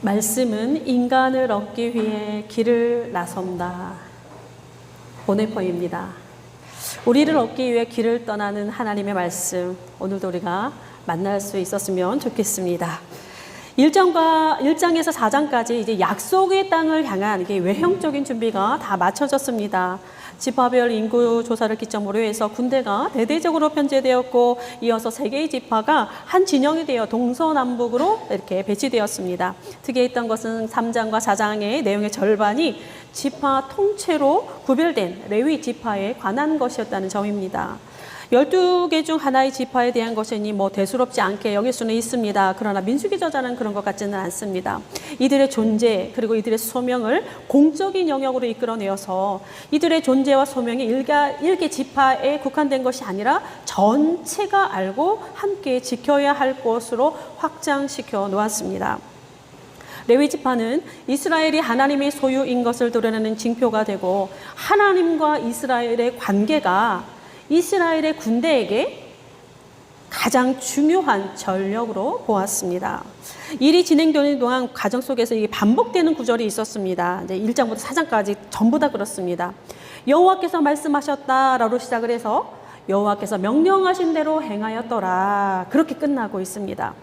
말씀은 인간을 얻기 위해 길을 나선다. 보네포입니다. 우리를 얻기 위해 길을 떠나는 하나님의 말씀, 오늘도 우리가 만날 수 있었으면 좋겠습니다. 1장에서 4장까지 이제 약속의 땅을 향한 이게 외형적인 준비가 다 마쳐졌습니다. 지파별 인구 조사를 기점으로 해서 군대가 대대적으로 편제되었고, 이어서 세 개의 지파가 한 진영이 되어 동서남북으로 이렇게 배치되었습니다. 특이했던 것은 3장과 4장의 내용의 절반이 지파 통째로 구별된 레위 지파에 관한 것이었다는 점입니다. 12개 중 하나의 지파에 대한 것이니 대수롭지 않게 여길 수는 있습니다. 그러나 민수기 저자는 그런 것 같지는 않습니다. 이들의 존재 그리고 이들의 소명을 공적인 영역으로 이끌어내어서 이들의 존재와 소명이 일개 지파에 국한된 것이 아니라 전체가 알고 함께 지켜야 할 것으로 확장시켜 놓았습니다. 레위 지파는 이스라엘이 하나님의 소유인 것을 드러내는 징표가 되고, 하나님과 이스라엘의 관계가 이스라엘의 군대에게 가장 중요한 전력으로 보았습니다. 일이 진행되는 동안 과정 속에서 이게 반복되는 구절이 있었습니다. 이제 1장부터 4장까지 전부 다 그렇습니다. 여호와께서 말씀하셨다라고 시작을 해서 여호와께서 명령하신 대로 행하였더라, 그렇게 끝나고 있습니다.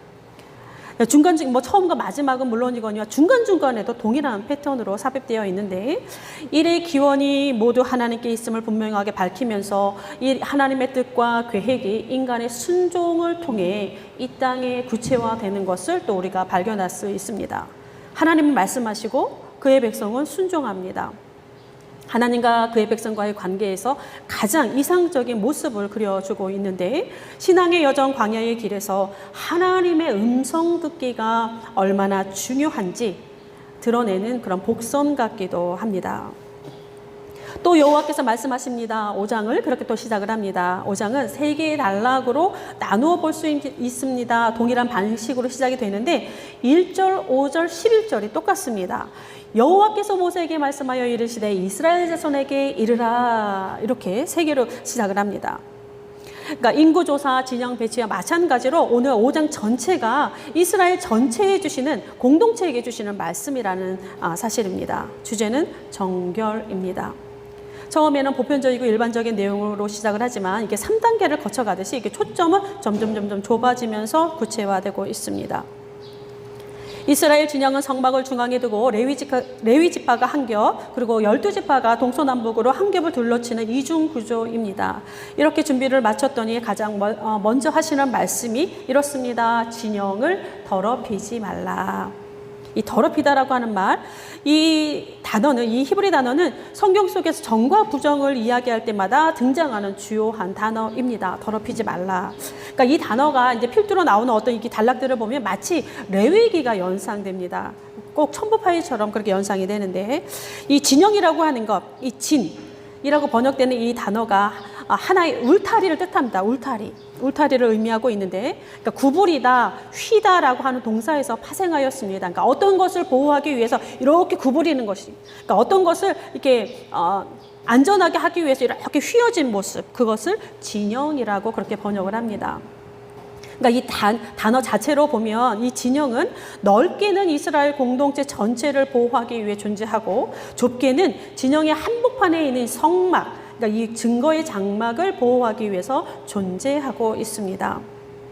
처음과 마지막은 물론이거니와 중간중간에도 동일한 패턴으로 삽입되어 있는데, 일의 기원이 모두 하나님께 있음을 분명하게 밝히면서 이 하나님의 뜻과 계획이 인간의 순종을 통해 이 땅에 구체화되는 것을 또 우리가 발견할 수 있습니다. 하나님은 말씀하시고 그의 백성은 순종합니다. 하나님과 그의 백성과의 관계에서 가장 이상적인 모습을 그려주고 있는데, 신앙의 여정 광야의 길에서 하나님의 음성 듣기가 얼마나 중요한지 드러내는 그런 복선 같기도 합니다. 또 여호와께서 말씀하십니다. 5장을 그렇게 또 시작을 합니다. 5장은 세 개의 단락으로 나누어 볼 수 있습니다. 동일한 방식으로 시작이 되는데 1절, 5절, 11절이 똑같습니다. 여호와께서 모세에게 말씀하여 이르시되 이스라엘 자손에게 이르라, 이렇게 세 개로 시작을 합니다. 그러니까 인구조사, 진영 배치와 마찬가지로 오늘 5장 전체가 이스라엘 전체에 주시는, 공동체에게 주시는 말씀이라는 사실입니다. 주제는 정결입니다. 처음에는 보편적이고 일반적인 내용으로 시작을 하지만 이게 3단계를 거쳐가듯이 이게 초점은 점점 좁아지면서 구체화되고 있습니다. 이스라엘 진영은 성막을 중앙에 두고 레위 지파가 한 겹, 그리고 12지파가 동서남북으로 한 겹을 둘러치는 이중 구조입니다. 이렇게 준비를 마쳤더니 가장 먼저 하시는 말씀이 이렇습니다. 진영을 더럽히지 말라. 이 더럽히다라고 하는 말, 이 히브리 단어는 성경 속에서 정과 부정을 이야기할 때마다 등장하는 주요한 단어입니다. 더럽히지 말라. 그러니까 이 단어가 이제 필두로 나오는 어떤 이 단락들을 보면 마치 레위기가 연상됩니다. 꼭 첨부파이처럼 그렇게 연상이 되는데, 이 진영이라고 하는 것, 이 진이라고 번역되는 이 단어가 하나의 울타리를 뜻합니다. 울타리를 의미하고 있는데, 그러니까 구부리다, 휘다라고 하는 동사에서 파생하였습니다. 그러니까 어떤 것을 보호하기 위해서 이렇게 구부리는 것이, 그러니까 어떤 것을 이렇게 안전하게 하기 위해서 이렇게 휘어진 모습, 그것을 진영이라고 그렇게 번역을 합니다. 그러니까 이 단어 자체로 보면 이 진영은 넓게는 이스라엘 공동체 전체를 보호하기 위해 존재하고, 좁게는 진영의 한복판에 있는 성막, 그러니까 이 증거의 장막을 보호하기 위해서 존재하고 있습니다.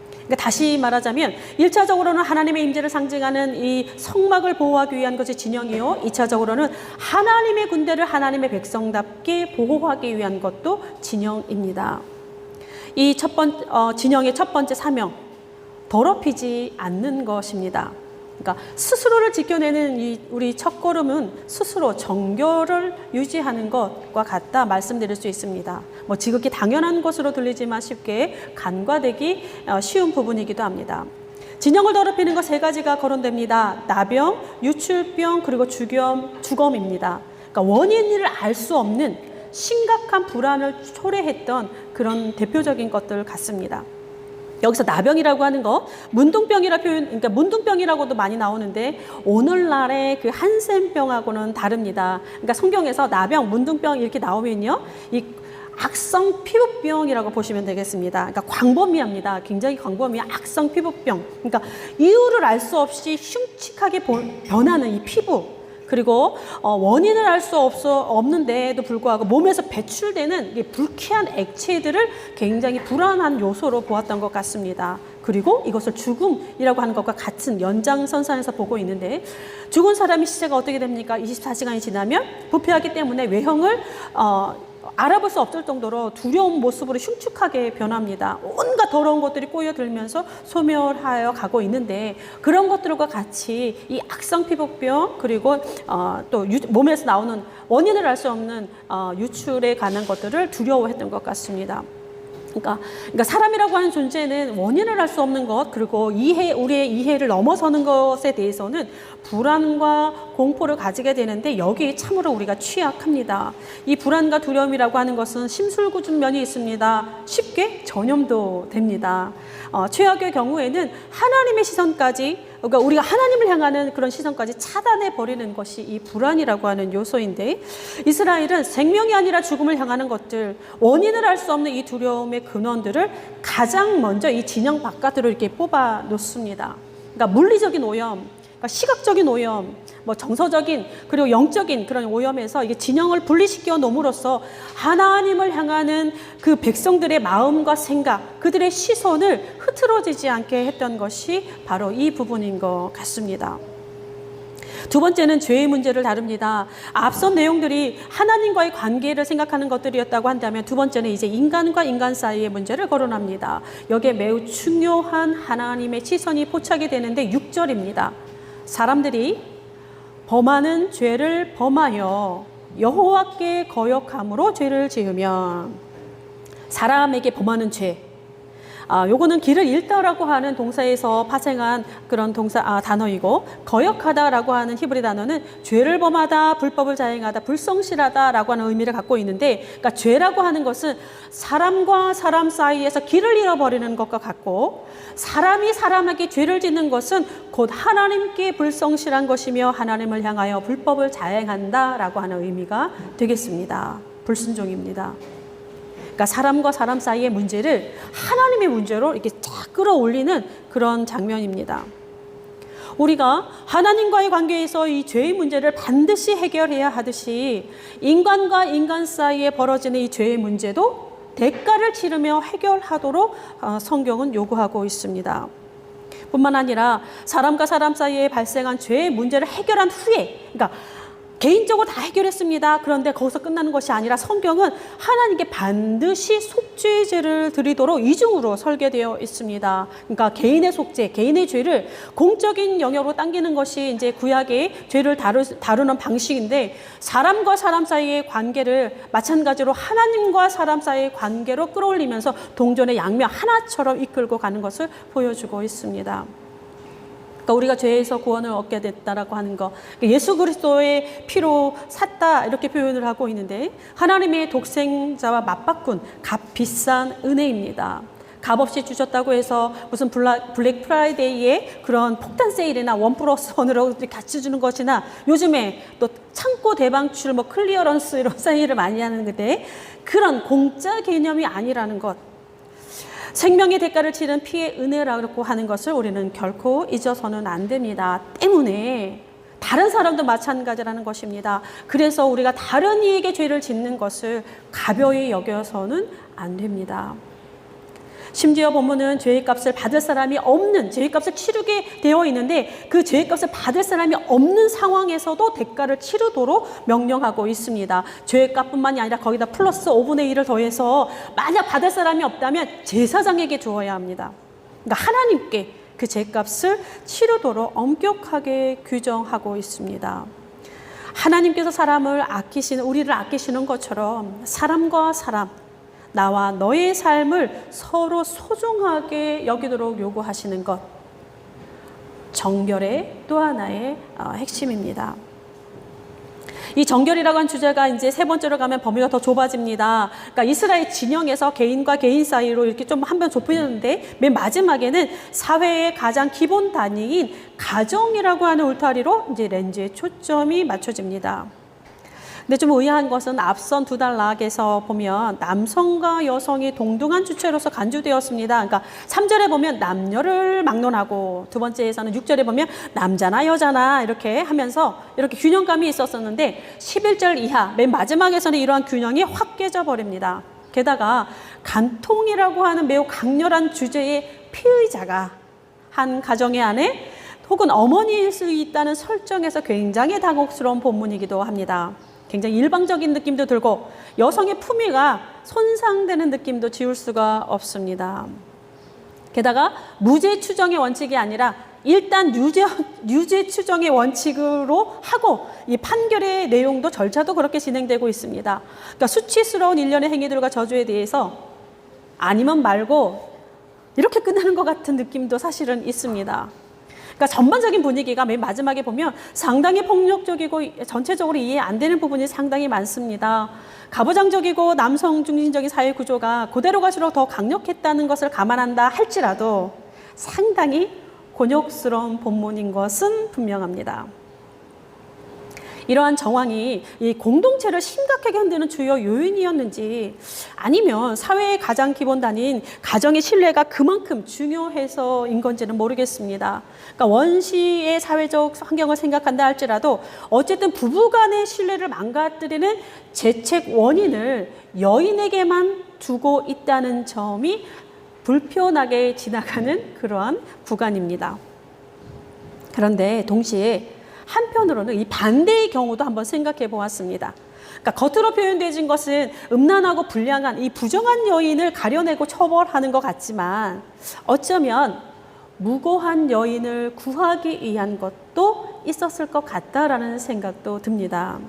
그러니까 다시 말하자면 1차적으로는 하나님의 임재를 상징하는 이 성막을 보호하기 위한 것이 진영이요, 2차적으로는 하나님의 군대를 하나님의 백성답게 보호하기 위한 것도 진영입니다. 이 진영의 첫 번째 사명, 더럽히지 않는 것입니다. 그러니까 스스로를 지켜내는 우리 첫걸음은 스스로 정결을 유지하는 것과 같다 말씀드릴 수 있습니다. 지극히 당연한 것으로 들리지만 쉽게 간과되기 쉬운 부분이기도 합니다. 진영을 더럽히는 것 3가지가 거론됩니다. 나병, 유출병, 그리고 주검입니다. 그러니까 원인을 알 수 없는 심각한 불안을 초래했던 그런 대표적인 것들 같습니다. 여기서 나병이라고 하는 거, 그러니까 문둥병이라고도 많이 나오는데 오늘날의 그 한센병하고는 다릅니다. 그러니까 성경에서 나병, 문둥병 이렇게 나오면요, 이 악성 피부병이라고 보시면 되겠습니다. 그러니까 광범위합니다. 굉장히 광범위한 악성 피부병. 그러니까 이유를 알 수 없이 흉측하게 변하는 이 피부. 그리고 원인을 알 수 없는데도 불구하고 몸에서 배출되는 이 불쾌한 액체들을 굉장히 불안한 요소로 보았던 것 같습니다. 그리고 이것을 죽음이라고 하는 것과 같은 연장선상에서 보고 있는데, 죽은 사람의 시체가 어떻게 됩니까? 24시간이 지나면 부패하기 때문에 외형을 알아볼 수 없을 정도로 두려운 모습으로 흉측하게 변합니다. 온갖 더러운 것들이 꼬여들면서 소멸하여 가고 있는데, 그런 것들과 같이 이 악성 피부병, 그리고 또 몸에서 나오는 원인을 알 수 없는 유출에 관한 것들을 두려워했던 것 같습니다. 그러니까 사람이라고 하는 존재는 원인을 알 수 없는 것, 그리고 우리의 이해를 넘어서는 것에 대해서는 불안과 공포를 가지게 되는데, 여기에 참으로 우리가 취약합니다. 이 불안과 두려움이라고 하는 것은 심술궂은 면이 있습니다. 쉽게 전염도 됩니다. 최악의 경우에는 하나님의 시선까지, 그러니까 우리가 하나님을 향하는 그런 시선까지 차단해 버리는 것이 이 불안이라고 하는 요소인데, 이스라엘은 생명이 아니라 죽음을 향하는 것들, 원인을 알 수 없는 이 두려움의 근원들을 가장 먼저 이 진영 바깥으로 이렇게 뽑아 놓습니다. 그러니까 물리적인 오염, 그러니까 시각적인 오염, 뭐 정서적인 그리고 영적인 그런 오염에서 이게 진영을 분리시켜 놓음으로써 하나님을 향하는 그 백성들의 마음과 생각, 그들의 시선을 흐트러지지 않게 했던 것이 바로 이 부분인 것 같습니다. 두 번째는 죄의 문제를 다룹니다. 앞선 내용들이 하나님과의 관계를 생각하는 것들이었다고 한다면, 두 번째는 이제 인간과 인간 사이의 문제를 거론합니다. 여기에 매우 중요한 하나님의 시선이 포착이 되는데 6절입니다. 사람들이 범하는 죄를 범하여 여호와께 거역함으로 죄를 지으면, 사람에게 범하는 죄, 요거는 길을 잃다라고 하는 동사에서 파생한 그런 단어이고, 거역하다라고 하는 히브리 단어는 죄를 범하다, 불법을 자행하다, 불성실하다라고 하는 의미를 갖고 있는데, 그러니까 죄라고 하는 것은 사람과 사람 사이에서 길을 잃어버리는 것과 같고, 사람이 사람에게 죄를 짓는 것은 곧 하나님께 불성실한 것이며 하나님을 향하여 불법을 자행한다라고 하는 의미가 되겠습니다. 불순종입니다. 그러니까 사람과 사람 사이의 문제를 하나님의 문제로 이렇게 쫙 끌어올리는 그런 장면입니다. 우리가 하나님과의 관계에서 이 죄의 문제를 반드시 해결해야 하듯이, 인간과 인간 사이에 벌어지는 이 죄의 문제도 대가를 치르며 해결하도록 성경은 요구하고 있습니다. 뿐만 아니라 사람과 사람 사이에 발생한 죄의 문제를 해결한 후에, 그러니까 개인적으로 다 해결했습니다. 그런데 거기서 끝나는 것이 아니라 성경은 하나님께 반드시 속죄제를 드리도록 이중으로 설계되어 있습니다. 그러니까 개인의 속죄, 개인의 죄를 공적인 영역으로 당기는 것이 이제 구약의 죄를 다루는 방식인데, 사람과 사람 사이의 관계를 마찬가지로 하나님과 사람 사이의 관계로 끌어올리면서 동전의 양면 하나처럼 이끌고 가는 것을 보여주고 있습니다. 그러니까 우리가 죄에서 구원을 얻게 됐다라고 하는 것, 예수 그리스도의 피로 샀다 이렇게 표현을 하고 있는데, 하나님의 독생자와 맞바꾼 값비싼 은혜입니다. 값없이 주셨다고 해서 무슨 블랙 프라이데이에 그런 폭탄 세일이나 1+1으로 같이 주는 것이나, 요즘에 또 창고 대방출, 뭐 클리어런스 이런 세일을 많이 하는데, 그런 공짜 개념이 아니라는 것, 생명의 대가를 치른 피의 은혜라고 하는 것을 우리는 결코 잊어서는 안 됩니다. 때문에 다른 사람도 마찬가지라는 것입니다. 그래서 우리가 다른 이에게 죄를 짓는 것을 가벼이 여겨서는 안 됩니다. 심지어 본문은 죄의 값을 받을 사람이 없는, 죄의 값을 치르게 되어 있는데, 그 죄의 값을 받을 사람이 없는 상황에서도 대가를 치르도록 명령하고 있습니다. 죄의 값뿐만이 아니라 거기다 플러스 5분의 1을 더해서 만약 받을 사람이 없다면 제사장에게 주어야 합니다. 그러니까 하나님께 그 죄값을 치르도록 엄격하게 규정하고 있습니다. 하나님께서 우리를 아끼시는 것처럼 사람과 사람, 나와 너의 삶을 서로 소중하게 여기도록 요구하시는 것, 정결의 또 하나의 핵심입니다. 이 정결이라고 하는 주제가 이제 세 번째로 가면 범위가 더 좁아집니다. 그러니까 이스라엘 진영에서 개인과 개인 사이로 이렇게 좀 한 번 좁혀졌는데, 맨 마지막에는 사회의 가장 기본 단위인 가정이라고 하는 울타리로 이제 렌즈의 초점이 맞춰집니다. 근데 좀 의아한 것은 앞선 두 단락에서 보면 남성과 여성이 동등한 주체로서 간주되었습니다. 그러니까 3절에 보면 남녀를 막론하고 두 번째에서는 6절에 보면 남자나 여자나 이렇게 하면서 이렇게 균형감이 있었었는데 11절 이하 맨 마지막에서는 이러한 균형이 확 깨져 버립니다. 게다가 간통이라고 하는 매우 강렬한 주제의 피의자가 한 가정의 아내 혹은 어머니일 수 있다는 설정에서 굉장히 당혹스러운 본문이기도 합니다. 굉장히 일방적인 느낌도 들고 여성의 품위가 손상되는 느낌도 지울 수가 없습니다. 게다가 무죄 추정의 원칙이 아니라 일단 유죄 추정의 원칙으로 하고 이 판결의 내용도 절차도 그렇게 진행되고 있습니다. 그러니까 수치스러운 일련의 행위들과 저주에 대해서 아니면 말고 이렇게 끝나는 것 같은 느낌도 사실은 있습니다. 그러니까 전반적인 분위기가 맨 마지막에 보면 상당히 폭력적이고 전체적으로 이해 안 되는 부분이 상당히 많습니다. 가부장적이고 남성 중심적인 사회 구조가 그대로 갈수록 더 강력했다는 것을 감안한다 할지라도 상당히 곤욕스러운 본문인 것은 분명합니다. 이러한 정황이 이 공동체를 심각하게 흔드는 주요 요인이었는지 아니면 사회의 가장 기본 단위인 가정의 신뢰가 그만큼 중요해서인 건지는 모르겠습니다. 그러니까 원시의 사회적 환경을 생각한다 할지라도 어쨌든 부부간의 신뢰를 망가뜨리는 재책 원인을 여인에게만 두고 있다는 점이 불편하게 지나가는 그러한 구간입니다. 그런데 동시에 한편으로는 이 반대의 경우도 한번 생각해 보았습니다. 그러니까 겉으로 표현되진 것은 음란하고 불량한 이 부정한 여인을 가려내고 처벌하는 것 같지만 어쩌면 무고한 여인을 구하기 위한 것도 있었을 것 같다라는 생각도 듭니다.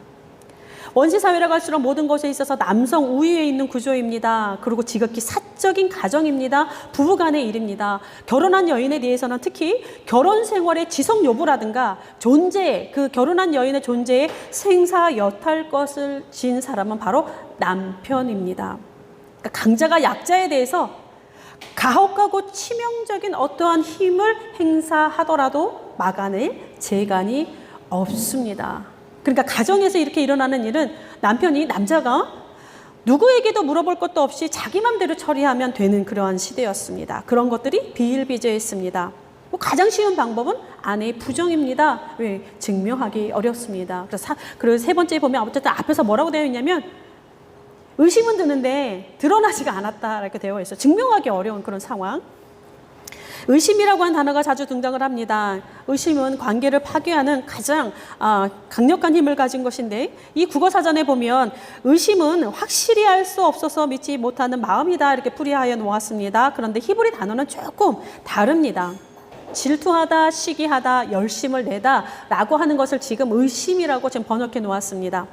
원시사회라고 할수록 모든 것에 있어서 남성 우위에 있는 구조입니다. 그리고 지극히 사적인 가정입니다. 부부간의 일입니다. 결혼한 여인에 대해서는 특히 결혼 생활의 지속 여부라든가 존재, 그 결혼한 여인의 존재에 생사 여탈 것을 진 사람은 바로 남편입니다. 그러니까 강자가 약자에 대해서 가혹하고 치명적인 어떠한 힘을 행사하더라도 막아낼 재간이 없습니다. 그러니까 가정에서 이렇게 일어나는 일은 남자가 누구에게도 물어볼 것도 없이 자기 맘대로 처리하면 되는 그러한 시대였습니다. 그런 것들이 비일비재했습니다. 가장 쉬운 방법은 아내의 부정입니다. 왜? 증명하기 어렵습니다. 그래서 세 번째 보면 어쨌든 앞에서 뭐라고 되어 있냐면 의심은 드는데 드러나지가 않았다 이렇게 되어 있어요. 증명하기 어려운 그런 상황. 의심이라고 하는 단어가 자주 등장을 합니다. 의심은 관계를 파괴하는 가장 강력한 힘을 가진 것인데 이 국어사전에 보면 의심은 확실히 알 수 없어서 믿지 못하는 마음이다 이렇게 풀이하여 놓았습니다. 그런데 히브리 단어는 조금 다릅니다. 질투하다, 시기하다, 열심을 내다 라고 하는 것을 지금 의심이라고 지금 번역해 놓았습니다.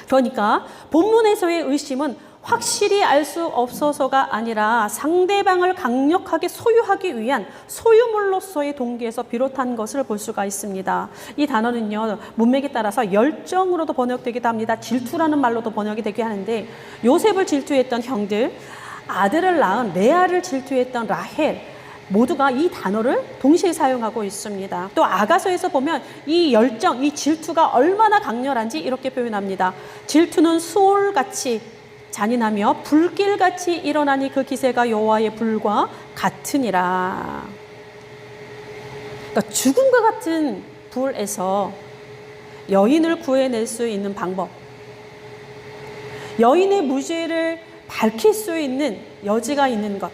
그러니까 본문에서의 의심은 확실히 알 수 없어서가 아니라 상대방을 강력하게 소유하기 위한 소유물로서의 동기에서 비롯한 것을 볼 수가 있습니다. 이 단어는요, 문맥에 따라서 열정으로도 번역되기도 합니다. 질투라는 말로도 번역이 되게 하는데 요셉을 질투했던 형들, 아들을 낳은 레아를 질투했던 라헬, 모두가 이 단어를 동시에 사용하고 있습니다. 또 아가서에서 보면 이 열정, 이 질투가 얼마나 강렬한지 이렇게 표현합니다. 질투는 수올같이 잔인하며 불길같이 일어나니 그 기세가 여호와의 불과 같으니라. 그러니까 죽음과 같은 불에서 여인을 구해낼 수 있는 방법, 여인의 무죄를 밝힐 수 있는 여지가 있는 것,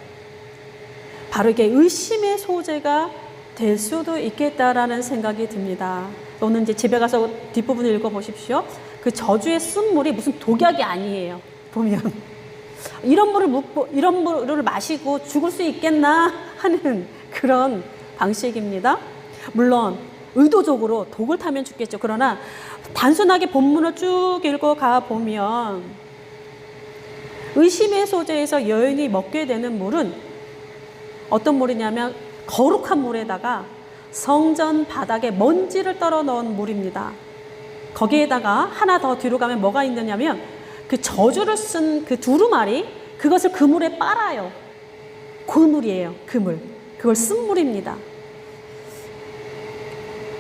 바로 이게 의심의 소재가 될 수도 있겠다라는 생각이 듭니다. 또는 이제 집에 가서 뒷부분을 읽어보십시오. 그 저주의 쓴물이 무슨 독약이 아니에요. 보면 이런 물을 마시고 죽을 수 있겠나 하는 그런 방식입니다. 물론 의도적으로 독을 타면 죽겠죠. 그러나 단순하게 본문을 쭉 읽어가 보면 의심의 소재에서 여인이 먹게 되는 물은 어떤 물이냐면 거룩한 물에다가 성전 바닥에 먼지를 떨어 넣은 물입니다. 거기에다가 하나 더 뒤로 가면 뭐가 있느냐면 그 저주를 쓴 그 두루마리, 그것을 그 물에 빨아요. 그 물이에요. 그 물. 그걸 쓴 물입니다.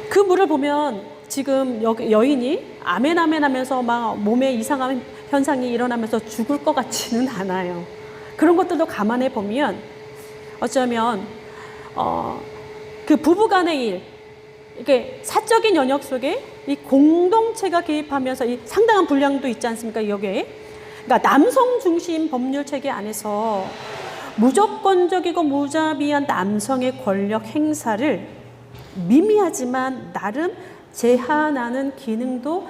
그 물을 보면 지금 여인이 아멘 아멘 하면서 막 몸에 이상한 현상이 일어나면서 죽을 것 같지는 않아요. 그런 것들도 감안해 보면 어쩌면 그 부부간의 일, 이게 사적인 영역 속에 이 공동체가 개입하면서 이 상당한 분량도 있지 않습니까? 여기에. 그러니까 남성 중심 법률 체계 안에서 무조건적이고 무자비한 남성의 권력 행사를 미미하지만 나름 제한하는 기능도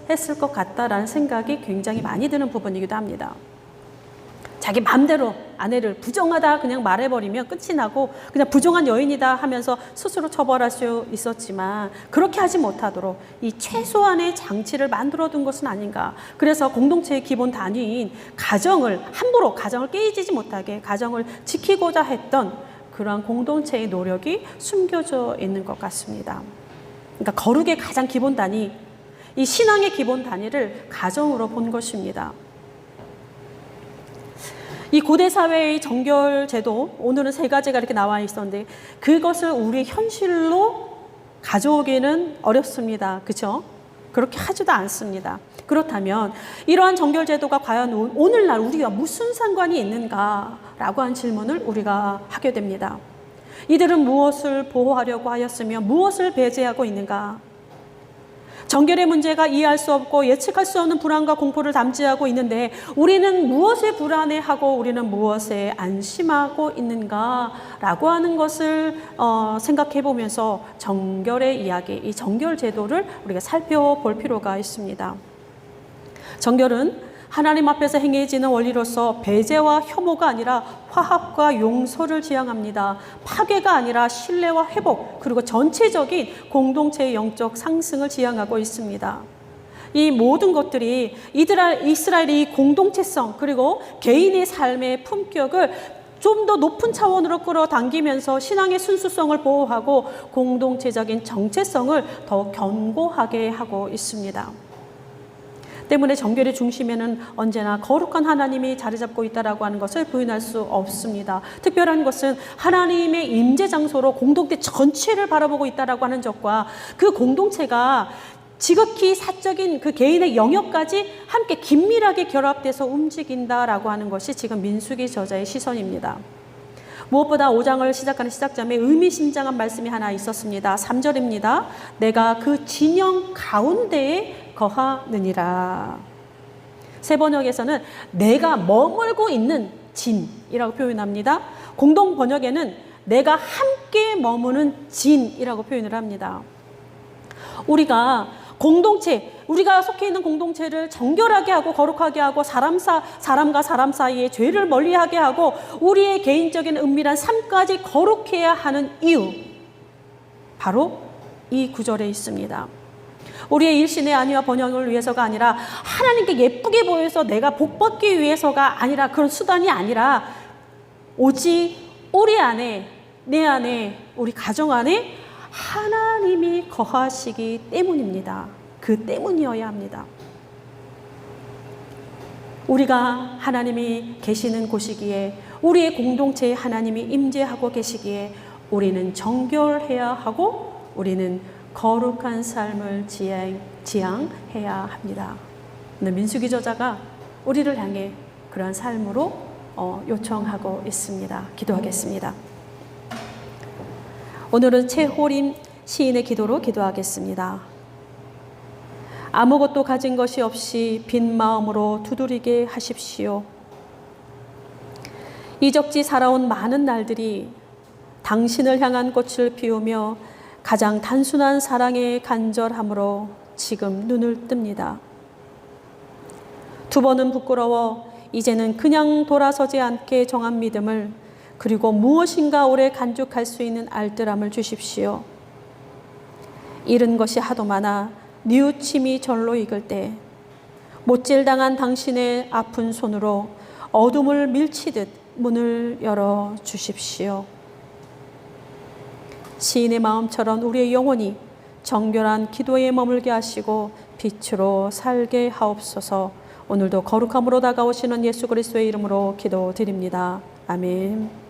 했을 것 같다라는 생각이 굉장히 많이 드는 부분이기도 합니다. 자기 마음대로 아내를 부정하다 그냥 말해버리면 끝이 나고 그냥 부정한 여인이다 하면서 스스로 처벌할 수 있었지만 그렇게 하지 못하도록 이 최소한의 장치를 만들어둔 것은 아닌가. 그래서 공동체의 기본 단위인 가정을 함부로 가정을 깨지지 못하게 가정을 지키고자 했던 그러한 공동체의 노력이 숨겨져 있는 것 같습니다. 그러니까 거룩의 가장 기본 단위, 이 신앙의 기본 단위를 가정으로 본 것입니다. 이 고대 사회의 정결 제도, 오늘은 3가지가 이렇게 나와 있었는데 그것을 우리 현실로 가져오기는 어렵습니다. 그렇죠? 그렇게 하지도 않습니다. 그렇다면 이러한 정결 제도가 과연 오늘날 우리가 무슨 상관이 있는가라고 한 질문을 우리가 하게 됩니다. 이들은 무엇을 보호하려고 하였으며 무엇을 배제하고 있는가? 정결의 문제가 이해할 수 없고 예측할 수 없는 불안과 공포를 담지하고 있는데 우리는 무엇에 불안해하고 우리는 무엇에 안심하고 있는가라고 하는 것을 생각해 보면서 정결의 이야기, 이 정결 제도를 우리가 살펴볼 필요가 있습니다. 정결은 하나님 앞에서 행해지는 원리로서 배제와 혐오가 아니라 화합과 용서를 지향합니다. 파괴가 아니라 신뢰와 회복, 그리고 전체적인 공동체의 영적 상승을 지향하고 있습니다. 이 모든 것들이 이스라엘의 이 공동체성 그리고 개인의 삶의 품격을 좀 더 높은 차원으로 끌어당기면서 신앙의 순수성을 보호하고 공동체적인 정체성을 더 견고하게 하고 있습니다. 때문에 정결의 중심에는 언제나 거룩한 하나님이 자리 잡고 있다라고 하는 것을 부인할 수 없습니다. 특별한 것은 하나님의 임재 장소로 공동체 전체를 바라보고 있다라고 하는 점과 그 공동체가 지극히 사적인 그 개인의 영역까지 함께 긴밀하게 결합돼서 움직인다라고 하는 것이 지금 민수기 저자의 시선입니다. 무엇보다 5장을 시작하는 시작점에 의미심장한 말씀이 하나 있었습니다. 3절입니다. 내가 그 진영 가운데에 거하느니라. 새 번역에서는 내가 머물고 있는 진이라고 표현합니다. 공동 번역에는 내가 함께 머무는 진이라고 표현을 합니다. 우리가 공동체, 우리가 속해 있는 공동체를 정결하게 하고 거룩하게 하고 사람과 사람 사이에 죄를 멀리하게 하고 우리의 개인적인 은밀한 삶까지 거룩해야 하는 이유, 바로 이 구절에 있습니다. 우리의 일신의 안위와 번영을 위해서가 아니라 하나님께 예쁘게 보여서 내가 복받기 위해서가 아니라 그런 수단이 아니라 오직 우리 안에, 내 안에, 우리 가정 안에 하나님이 거하시기 때문입니다. 그 때문이어야 합니다. 우리가 하나님이 계시는 곳이기에 우리의 공동체에 하나님이 임재하고 계시기에 우리는 정결해야 하고 우리는 거룩한 삶을 지향해야 합니다. 민수기 저자가 우리를 향해 그러한 삶으로 요청하고 있습니다. 기도하겠습니다. 오늘은 최호림 시인의 기도로 기도하겠습니다. 아무것도 가진 것이 없이 빈 마음으로 두드리게 하십시오. 이적지 살아온 많은 날들이 당신을 향한 꽃을 피우며 가장 단순한 사랑의 간절함으로 지금 눈을 뜹니다. 2번은 부끄러워 이제는 그냥 돌아서지 않게 정한 믿음을 그리고 무엇인가 오래 간직할 수 있는 알뜰함을 주십시오. 잃은 것이 하도 많아 뉘우침이 절로 익을 때 못질당한 당신의 아픈 손으로 어둠을 밀치듯 문을 열어 주십시오. 시인의 마음처럼 우리의 영혼이 정결한 기도에 머물게 하시고 빛으로 살게 하옵소서. 오늘도 거룩함으로 다가오시는 예수 그리스도의 이름으로 기도드립니다. 아멘.